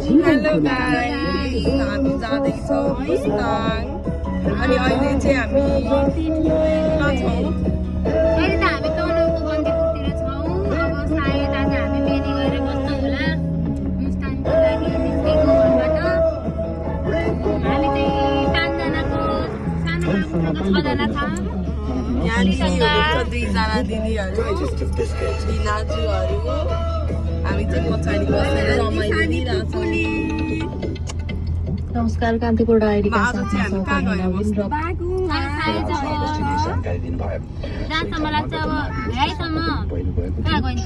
Hello guys हामी जाँदैछौँ मुस्ताङ अनि अहिले चाहिँ हामी कहाँ छौँ अहिले त हामी तनहुँको बन्दीपुरतिर छौँ अब सायद आज हामी बेनी गएर बस्छौँ होला मुस्ताङको लागि निस्केको घरबाट हामी चाहिँ 5 जनाको सानो बाबुसँग 6 जना छ यहाँ हुनुहुन्छ 2 जना दिदीहरू दिनाजुहरू हामी चाहिँ पछाडि बसेर रमाइलो लिइरहेछौँ नमस्कार कान्तिपुर डायरीका आज चाहिँ हामी कहाँ गएर बस्छौँ जहाँसम्म लाग्छ अब भ्याइसम्म कहाँ गइन्छ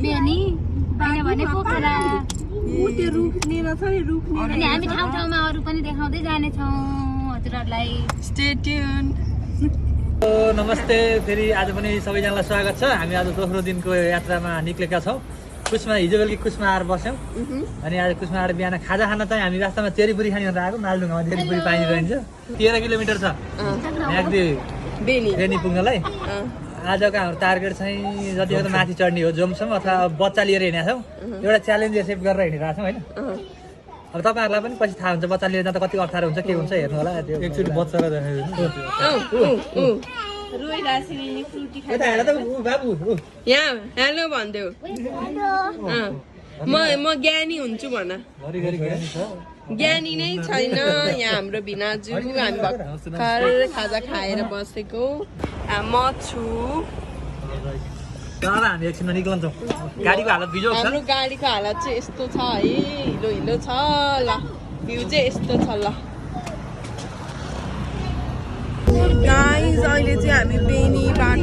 बेनी होइन भने पोखरा त्यो रुखनेर छ नि रुखनेर अनि हामी ठाउँ ठाउँमा अरू पनि देखाउँदै जानेछौँ हजुरहरूलाई स्टे ट्युन नमस्ते फेरि आज पनि सबैजनालाई स्वागत छ हामी आज दोस्रो दिनको यात्रामा निक्लेका छौँ कुचमा हिजो बेलुकी कुचमा आएर बस्यौँ अनि आज कुचमा आएर बिहान खाजा खान चाहिँ हामी रास्तामा चेरीपुरी खाने भनेर आएको मालडुङ्गामा चेरीपुरी पाइने रहन्छ 13 किलोमिटर छ बेनी पुग्नलाई आजको हाम्रो टार्गेट चाहिँ जतिको माथि चढ्ने हो जोमसम्म अथवा बच्चा लिएर हिँडेका छौँ एउटा च्यालेन्ज एक्सेप्ट गरेर हिँडिरहेको छौँ होइन अब तपाईँहरूलाई पनि पछि थाहा हुन्छ बच्चा लिएर जाँदा कति अप्ठ्यारो हुन्छ के हुन्छ हेर्नु होला त्यो एकचोटि बच्चालाई यहाँ हेलो भनिदेऊ म ज्ञानी हुन्छु भन ज्ञानी नै छैन यहाँ हाम्रो भिनाजु हामी भर्खर खाजा खाएर बसेको म छु हामी एकछिनमा निक्लन्छौँ गाडीको हालत बिजोग छ हाम्रो गाडीको हालत चाहिँ यस्तो छ है हिलो हिलो छ ल भ्यू चाहिँ यस्तो छ ल गाइस अहिले चाहिँ हामी बेनीबाट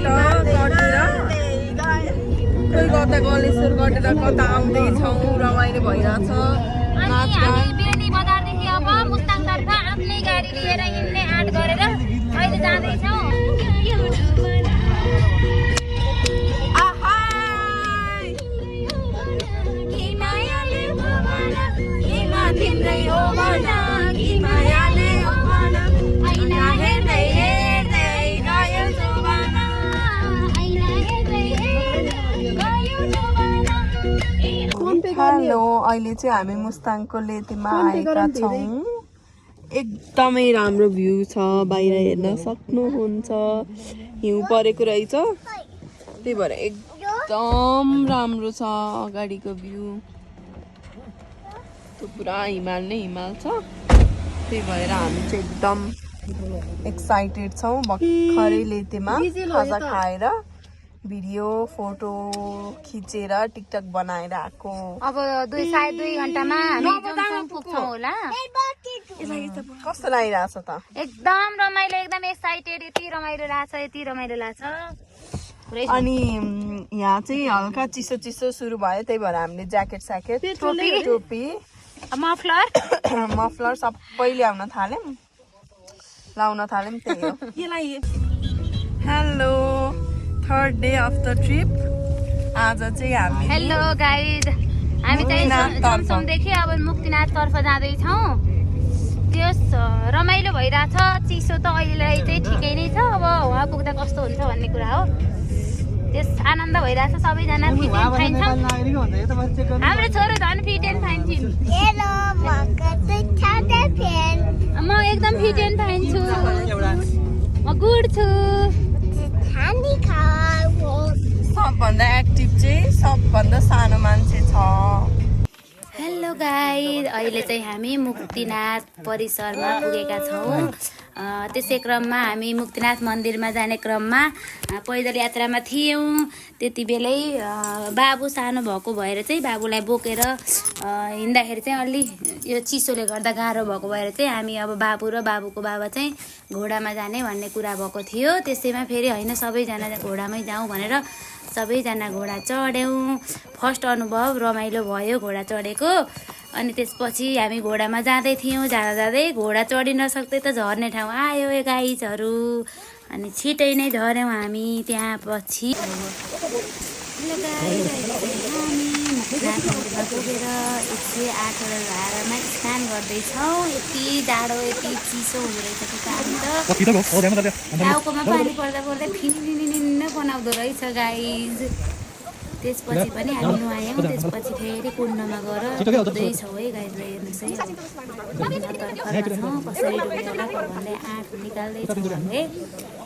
कटेर कता गलेश्वर कटेर कता आउँदैछौँ रमाइलो भइरहेछ बेनी बजारदेखि अब मुस्ताङतर्फ आफ्नै गाडी लिएर हिँड्ने आँट गरेर अहिले जाँदैछौँ तिम्रै हो भना कि मायाले हो भना ऐना हेर्दै हेर्दै गयो जोबाना ऐना हेर्दै हेर्दै गयो जोबाना हेलो अहिले चाहिँ हामी मुस्ताङको लेतेमा आएका छौँ एकदमै राम्रो भ्यू छ बाहिर हेर्न सक्नुहुन्छ हिउँ परेको रहेछ त्यही भएर एकदम राम्रो छ अगाडिको भ्यू पुरा हिमाल नै हिमाल छ त्यही भएर हामी चाहिँ एकदम एक्साइटेड छौँ भर्खरै लेतेमा खाजा खाएर भिडियो फोटो खिचेर टिकटक बनाएर आएको अब सायद 2 घन्टामा हामी जोमसम्म पुग्छौँ होला कस्तो लागिरहेछ त एकदम रमाइलो एकदम एक्साइटेड यति रमाइलो लाग्छ अनि यहाँ चाहिँ हल्का चिसो चिसो सुरु भयो त्यही भएर हामीले ज्याकेट स्याकेट टोपी मफलर सबै ल्याउन थाल्यौँ त्यही हो hello third day of the trip आज चाहिँ हामी हेलो गाइज हामी चाहिँ जोमसोमदेखि अब मुक्तिनाथतर्फ जाँदैछौँ त्यो रमाइलो भइरहेछ चिसो त अहिलेलाई चाहिँ ठिकै नै छ अब वहाँ पुग्दा कस्तो हुन्छ भन्ने कुरा हो त्यस आनन्द भइरहेछ सबैजना फिट एन्ड फाइन छौँ हाम्रो छोरो झन् फिट एन्ड फाइन छिन् म एकदम फिट एन्ड फाइन छु म गुड छु सबभन्दा एक्टिभ चाहिँ सबभन्दा सानो मान्छे छ हेलो गाइज अहिले चाहिँ हामी मुक्तिनाथ परिसरमा पुगेका छौँ त्यसै क्रममा हामी मुक्तिनाथ मन्दिरमा जाने क्रममा पैदल यात्रामा थियौँ त्यति बेलै बाबु सानो भएको भएर चाहिँ बाबुलाई बोकेर हिँड्दाखेरि चाहिँ अलि यो चिसोले गर्दा गाह्रो भएको भएर चाहिँ हामी अब बाबु र बाबुको बाबा चाहिँ घोडामा जाने भन्ने कुरा भएको थियो त्यसैमा फेरि होइन सबैजना घोडामै जाउँ भनेर सबैजना घोडा चढ्यौँ फर्स्ट अनुभव रमाइलो भयो घोडा चढेको अनि त्यसपछि हामी घोडामा जाँदै थियौँ जाँदै घोडा चढि नसक्दै त झर्ने ठाउँ आयो गाइजहरू अनि छिटै नै झऱ्यौँ हामी त्यहाँ पछि पुगेर 108 वटा धारामा स्नान गर्दैछौँ यति जाडो यति चिसो हुँदो रहेछ त्यो पानी त टाउकोमा पानी पर्दा फिनिन्न बनाउँदो रहेछ गाइज त्यसपछि पनि हामी नुहायौँ त्यसपछि फेरि कुण्डमा गएर डुब्दैछौँ है गाइज हेर्नुहोस् है कसरी डुब्ने होला भन्दै आँट निकाल्दैछौँ हामीले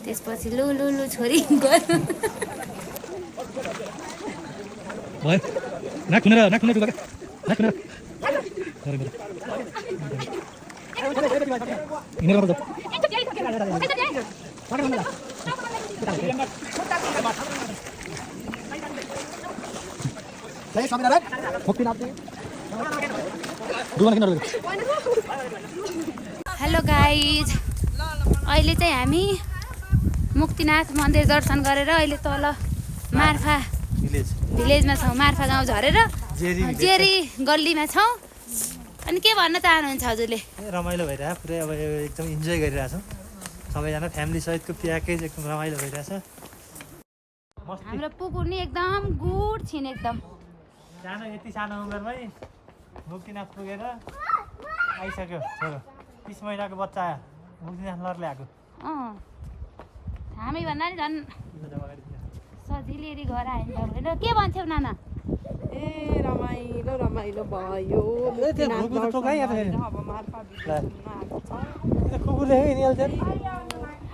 त्यसपछि लु लु लु छोरी हेलो गाइज अहिले चाहिँ हामी मुक्तिनाथ मन्दिर दर्शन गरेर अहिले तल मार्फा भिलेजमा छौँ मार्फा गाउँ झरेर जेरी गल्लीमा छौँ अनि के भन्न चाहनुहुन्छ हजुरले रमाइलो भइरहेको पुरै अब एकदम इन्जोय गरिरहेछौँ सबैजना फ्यामिली सहितको प्याकेज एकदम रमाइलो भइरहेछ हाम्रो पुकुर नि एकदम गुड छिन् एकदम सानो यति सानो उमेरमै मुक्तिनाथ पुगेर आइसक्यो छोरो 30 महिनाको बच्चा मुक्तिनाथ लर ल्याएको हामी भन्दा नि झन् सजिलै घर आयो होइन के भन्छौ नाना ए रमाइलो रमाइलो भयो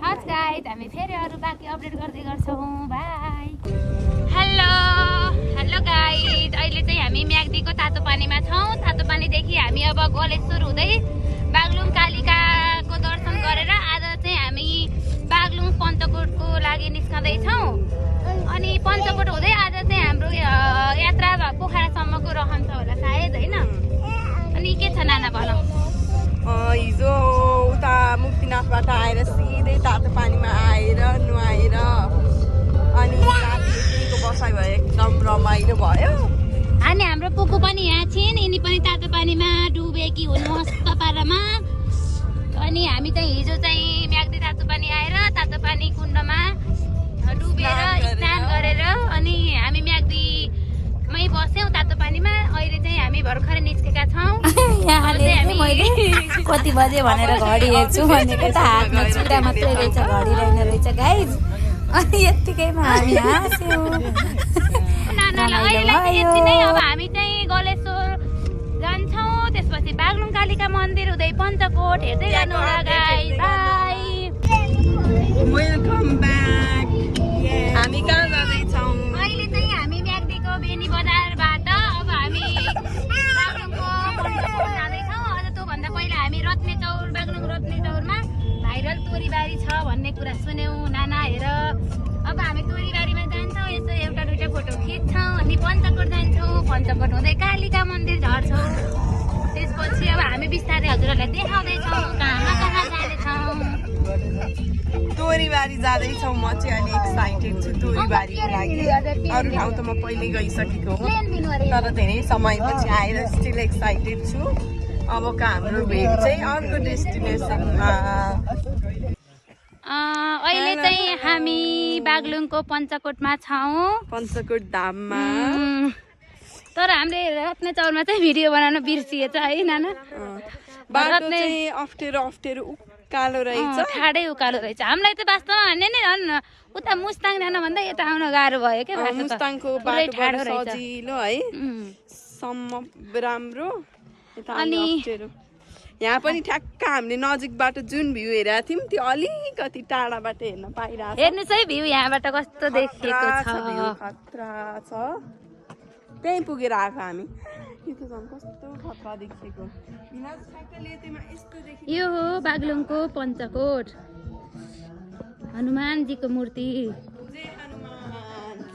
हस् गाइज हामी फेरि अरू बाँकी अपडेट गर्दै गर्छौँ बाई हेलो हेलो गाइज अहिले चाहिँ हामी म्याग्दीको तातो पानीमा छौँ तातो पानीदेखि हामी अब गलेश्वर हुँदै बागलुङ कालिकाको दर्शन गरेर आज चाहिँ हामी बागलुङ पञ्चकोटको लागि निस्कँदैछौँ अनि पञ्चकोट हुँदै आज चाहिँ हाम्रो यात्रा पोखरासम्मको रहन्छ होला सायद होइन अनि के छ नाना भनौँ हिजो उता मुक्तिनाथबाट आएर सिधै तातो पानीमा आएर नुहाएर अनि रातिको बसाइ भयो एकदम रमाइलो भयो अनि हाम्रो पुकु पनि यहाँ छिन् यिनी पनि तातो पानीमा डुबेकी हुन् मस्त पारामा अनि हामी चाहिँ हिजो चाहिँ म्याग्दी तातो पानी आएर तातो पानी कुण्डमा डुबेर स्नान गरेर अनि हामी म्याग्दीमै बस्यौँ तातो पानीमा अहिले चाहिँ हामी भर्खरै निस्केका छौँ कति बजे भनेर घडी हेर्छु भनेको त हातमा चुरा मात्रै रहेछ घडी रहेन रहेछ गाइज अनि यत्तिकैमा हामी हाँस्यौँ यति नै अब हामी चाहिँ गलेश्वर जान्छौँ त्यसपछि बागलुङ कालिका मन्दिर हुँदै पञ्चकोट हेर्दै जानु होला गाइज बाई वेलकम ब्याक हामी कहाँ जाँदैछौँ अहिले चाहिँ हामी म्याग्दीको बेनी बजारबाट अब हामी बागलुङको पञ्चकोट जाँदैछौँ अझ त्योभन्दा पहिला हामी रत्नेचौर बागलुङ रत्नेचौरमा भाइरल तोरीबारी छ भन्ने कुरा सुन्यौँ नाना हेर अब हामी तोरीबारीमा जान्छौँ यसो एउटा दुइटा फोटो खिच्छौँ अनि पञ्चकोट जान्छौँ पञ्चकोट हुँदै कालिका मन्दिर झर्छौँ त्यसपछि अब हामी बिस्तारै हजुरहरूलाई देखाउँदैछौँ कहाँ जाँदैछौँ तोरीबारी जाँदैछौँ म चाहिँ अलि एक्साइटेड छु तोरीबारीको लागि अरू ठाउँ त म पहिले गइसकेको हो तर धेरै समयपछि आएर स्टिल एक्साइटेड छु अबको हाम्रो भेट चाहिँ अर्को डेस्टिनेसनमा अहिले चाहिँ हामी बागलुङको पञ्चकोटमा छौँ पञ्चकोट धाममा तर हामीले रत्नेचौरमा चाहिँ भिडियो बनाउन बिर्सिएछ है नाना बाटो चाहिँ अप्ठ्यारो अप्ठ्यारो उकालो रहेछ ठाडै उकालो रहेछ हामीलाई त वास्तवमा भन्ने नि झन् उता मुस्ताङ जान भन्दा यता आउन गाह्रो भयो क्या मुस्ताङको बाटो सजिलो है सम्म राम्रो अनि यहाँ पनि ठ्याक्क हामीले नजिकबाट जुन भ्यू हेरेको थियौँ त्यो अलिकति टाढाबाट हेर्न पाइरहेको हेर्नुहोस् है भ्यू यहाँबाट कस्तो देखिएको छ खतरा छ त्यहीँ पुगेर आएको हामी यो त झन् कस्तो खतरा देखिएको यो हो बागलुङको पञ्चकोट हनुमानजीको मूर्ति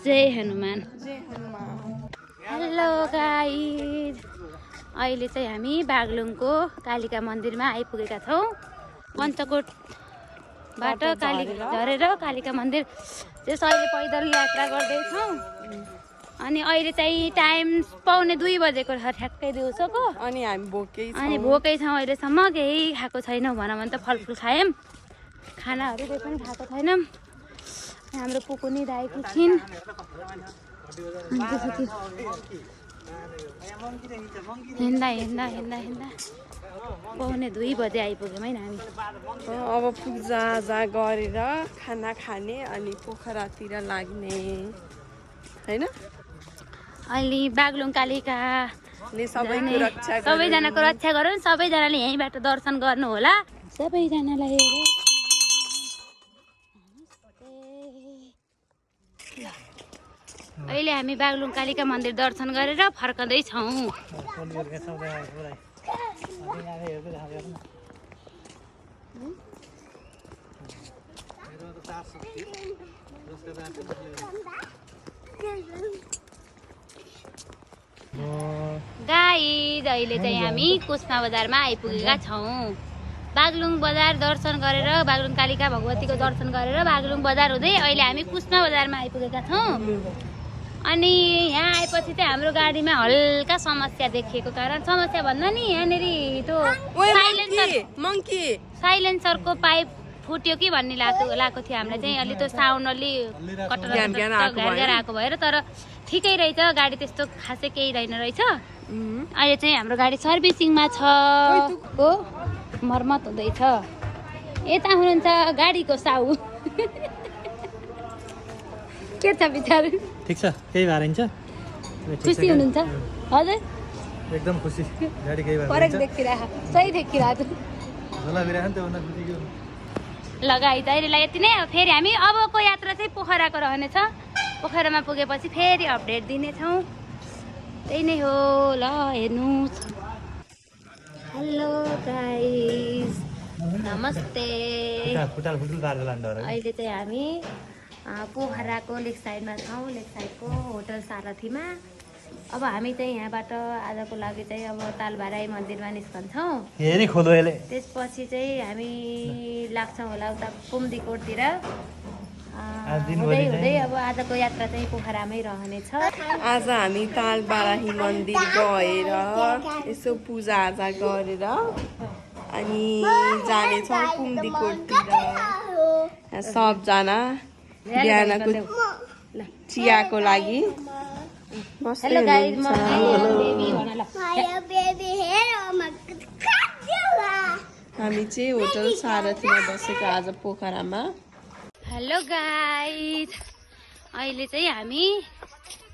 जय हनुमान हेलो गाइज अहिले चाहिँ हामी बागलुङको कालिका मन्दिरमा आइपुगेका छौँ पञ्चकोटबाट झरेर कालिका मन्दिर त्यस अहिले पैदल यात्रा गर्दैछौँ अनि अहिले चाहिँ टाइम 1:45 बजेको छ ठ्याक्कै दिउँसोको अनि हामी भोकै छौँ अहिलेसम्म केही खाएको छैनौँ भनौँ भने त फलफुल खायौँ खानाहरू केही पनि खाएको छैनौँ हाम्रो पुकु नि दाइको छिन् हिँड्दा 1:45 बजे आइपुग्यौँ है हामी अब पूजाआजा गरेर खाना खाने अनि पोखरातिर लाग्ने होइन अहिले बागलुङ कालिका सबैको रक्षा गरौँ। सबैजनाको रक्षा गरौँ। सबैजनाले यहीँबाट दर्शन गर्नु होला। सबैजनालाई अहिले हामी बागलुङ कालिका मन्दिर दर्शन गरेर फर्कँदैछौँ। गाइज अहिले चाहिँ हामी कुस्मा बजारमा आइपुगेका छौँ। बागलुङ बजार दर्शन गरेर बागलुङ कालिका भगवतीको दर्शन गरेर बागलुङ बजार हुँदै अहिले हामी कुस्मा बजारमा आइपुगेका छौँ। अनि यहाँ आएपछि चाहिँ हाम्रो गाडीमा हल्का समस्या देखिएको कारण समस्या भन्दा नि यहाँनिर त्यो साइलेन्सरको पाइप फुट्यो कि भन्ने लागेको थियो हामीलाई चाहिँ। अलि त्यो साउन्ड अलि घ्यार आएको भएर तर ठिकै रहेछ गाडी, त्यस्तो खासै केही रहेन रहेछ। अहिले चाहिँ हाम्रो गाडी सर्भिसिङमा छ, हो मर्मत हुँदैछ। यता हुनुहुन्छ गाडीको साउ के छ विचार? ठिक छ, केही भएर हुन्छ। खुसी हुनुहुन्छ? हजुर एकदम खुसी। गाडी केही भएर फरक देखिरहेको, सही देखिरहेको। लगाइ तैरीलाई यति नै हो। फेरि हामी अबको यात्रा चाहिँ पोखराको रहनेछ। पोखरामा पुगेपछि फेरि अपडेट दिनेछौँ। त्यही नै हो। ल हेर्नुहोस्। हेलो गाइस, नमस्ते। अहिले चाहिँ हामी पोखराको लेक साइडमा छौँ, लेक साइडको होटल सारथीमा। अब हामी चाहिँ यहाँबाट आजको लागि चाहिँ अब तालबाराई मन्दिरमा निस्कन्छौँ। त्यसपछि चाहिँ हामी लाग्छौँ होला उता कुम्दीकोटतिर। हुँदै अब आजको यात्रा चाहिँ पोखरामै रहनेछ। आज हामी तालबाराही मन्दिर गएर यसो पूजाआजा गरेर अनि जानेछौँ कुम्दीकोटतिर। सबजना बिहानको चियाको लागि हेलो गाइस, म बेबी भन ल। हामी चाहिँ होटल सारथीमा बसेको आज पोखरामा। हेलो गाइस, अहिले चाहिँ हामी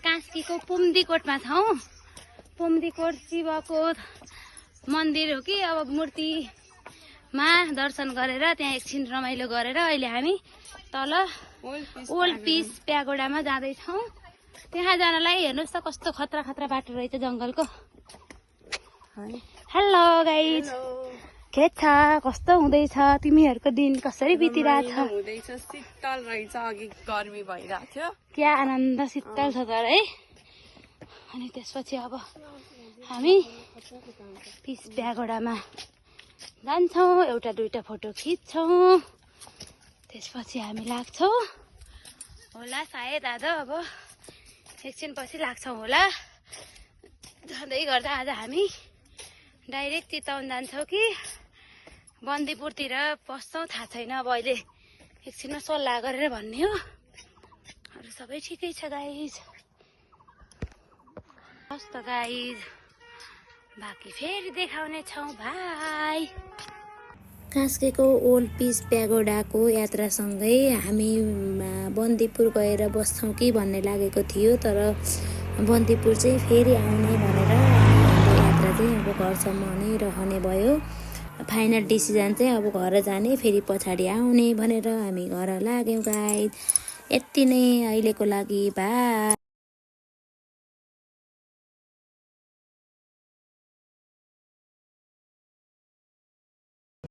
कास्कीको पुम्दीकोटमा छौँ। पुम्दीकोट शिवको मन्दिर हो कि अब मूर्तिमा दर्शन गरेर त्यहाँ एकछिन रमाइलो गरेर अहिले हामी तल ओल्ड पिस प्यागोडामा जाँदैछौँ। त्यहाँ जानलाई हेर्नुहोस् त कस्तो खतरा खतरा बाटो रहेछ जङ्गलको। हेलो गाइज, के छ, कस्तो हुँदैछ? तिमीहरूको दिन कसरी बितिरहेछ? हुँदैछ, शीतल रहेछ। अघि गर्मी भइरहेको थियो। क्या आनन्द शीतल छ तर है। अनि त्यसपछि अब हामी पिस प्यागोडामा जान्छौँ, एउटा दुईटा फोटो खिच्छौँ, त्यसपछि हामी लाग्छौँ होला सायद आज अब एकछिन पछि लाग्छौँ होला। जाँदै गर्दा आज हामी डाइरेक्ट चितवन जान्छौँ कि बन्दीपुरतिर पस्छौँ थाहा छैन। अब अहिले एकछिनमा सल्लाह गरेर भन्ने हो। अरू सबै ठिकै छ गाइज। हस् त गाइज, बाँकी फेरि देखाउने छौँ। बाई। कास्कीको ओल्ड पिस प्यागोडाको यात्रासँगै हामी बन्दीपुर गएर बस्छौँ कि भन्ने लागेको थियो, तर बन्दीपुर चाहिँ फेरि आउने भनेर हाम्रो यात्रा चाहिँ अब घरसम्म नै रहने भयो। फाइनल डिसिजन चाहिँ अब घर जाने, फेरि पछाडि आउने भनेर हामी घर लाग्यौँ गाइज। यति नै अहिलेको लागि। बाई।